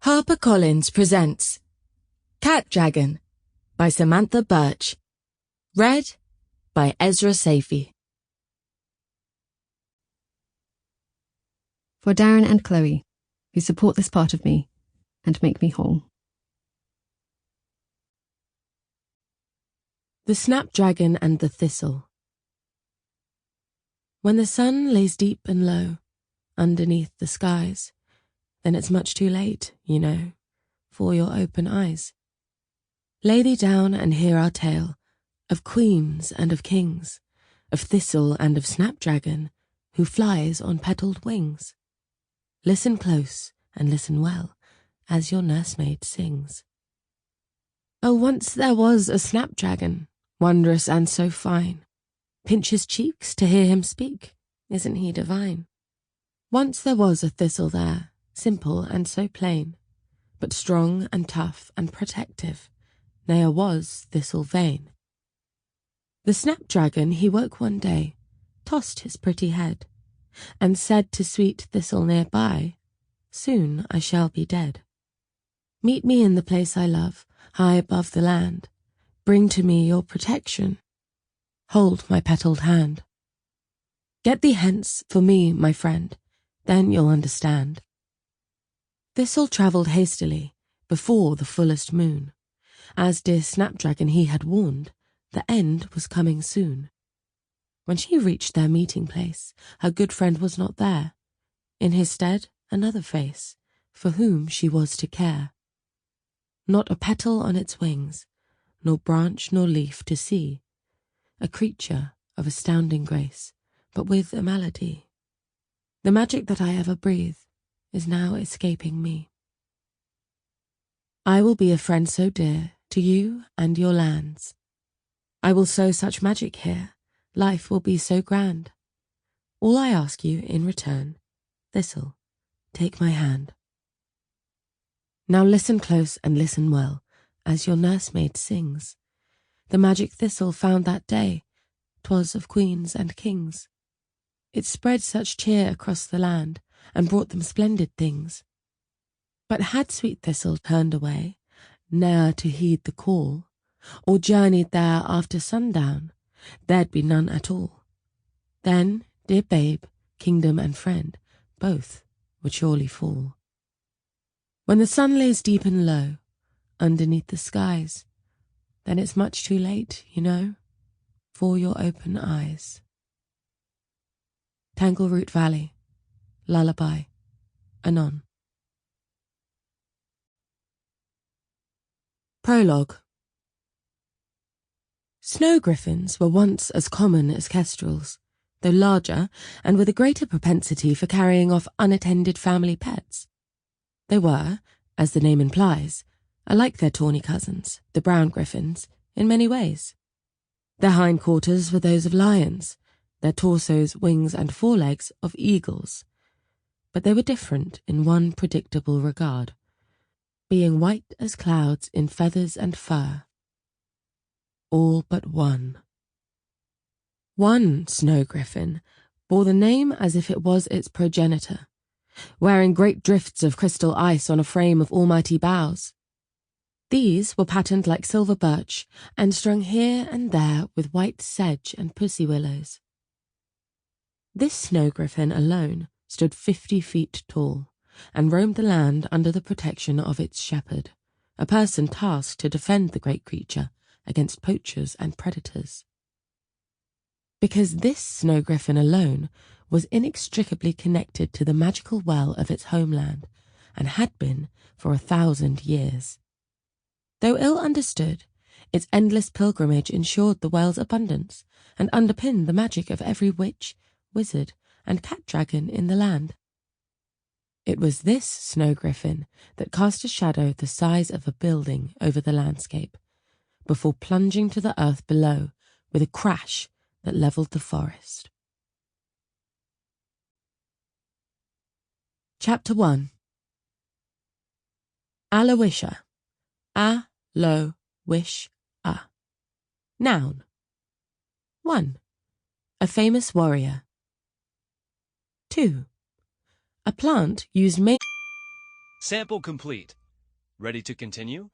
HarperCollins presents Cat Dragon by Samantha Birch. Read by Ezra Saifie. For Darren and Chloe, who support this part of me and make me whole. The Snapdragon and the Thistle. When the sun lays deep and low underneath the skies, then it's much too late, you know, for your open eyes. Lay thee down and hear our tale of queens and of kings, of thistle and of snapdragon, who flies on petalled wings. Listen close and listen well as your nursemaid sings. Oh, once there was a snapdragon, wondrous and so fine. Pinch his cheeks to hear him speak, isn't he divine? Once there was a thistle there, simple and so plain, but strong and tough and protective, ne'er was thistle vain. The snapdragon he woke one day, tossed his pretty head, and said to sweet thistle nearby, soon I shall be dead. Meet me in the place I love, high above the land. Bring to me your protection. Hold my petalled hand. Get thee hence for me, my friend, then you'll understand. Thistle travelled hastily before the fullest moon. As dear Snapdragon he had warned, the end was coming soon. When she reached their meeting place, her good friend was not there. In his stead, another face, for whom she was to care. Not a petal on its wings, nor branch nor leaf to see. A creature of astounding grace, but with a malady. The magic that I ever breathed is now escaping me. I will be a friend so dear to you and your lands. I will sow such magic here, life will be so grand. All I ask you in return, Thistle, take my hand. Now listen close and listen well, as your nursemaid sings. The magic thistle found that day, 'twas of queens and kings. It spread such cheer across the land, and brought them splendid things. But had sweet thistle turned away, ne'er to heed the call, or journeyed there after sundown, there'd be none at all. Then, dear babe, kingdom and friend, both would surely fall. When the sun lays deep and low, underneath the skies, then it's much too late, you know, for your open eyes. Tangleroot Valley, Lullaby, Anon. Prologue. Snow griffins were once as common as kestrels, though larger and with a greater propensity for carrying off unattended family pets. They were, as the name implies, alike their tawny cousins, the brown griffins, in many ways. Their hindquarters were those of lions, their torsos, wings and forelegs of eagles. But they were different in one predictable regard, being white as clouds in feathers and fur. All but one. One snow griffin bore the name as if it was its progenitor, wearing great drifts of crystal ice on a frame of almighty boughs. These were patterned like silver birch and strung here and there with white sedge and pussy willows. This snow griffin alone stood 50 feet tall and roamed the land under the protection of its shepherd, a person tasked to defend the great creature against poachers and predators. Because this snow griffin alone was inextricably connected to the magical well of its homeland, and had been for 1,000 years. Though ill understood, its endless pilgrimage ensured the well's abundance and underpinned the magic of every witch, wizard, and cat dragon in the land. It was this snow griffin that cast a shadow the size of a building over the landscape, before plunging to the earth below with a crash that levelled the forest. Chapter 1. Aloysia. A-lo-wish-a. Noun. 1. A famous warrior. 2. A plant used mainly. Sample complete. Ready to continue?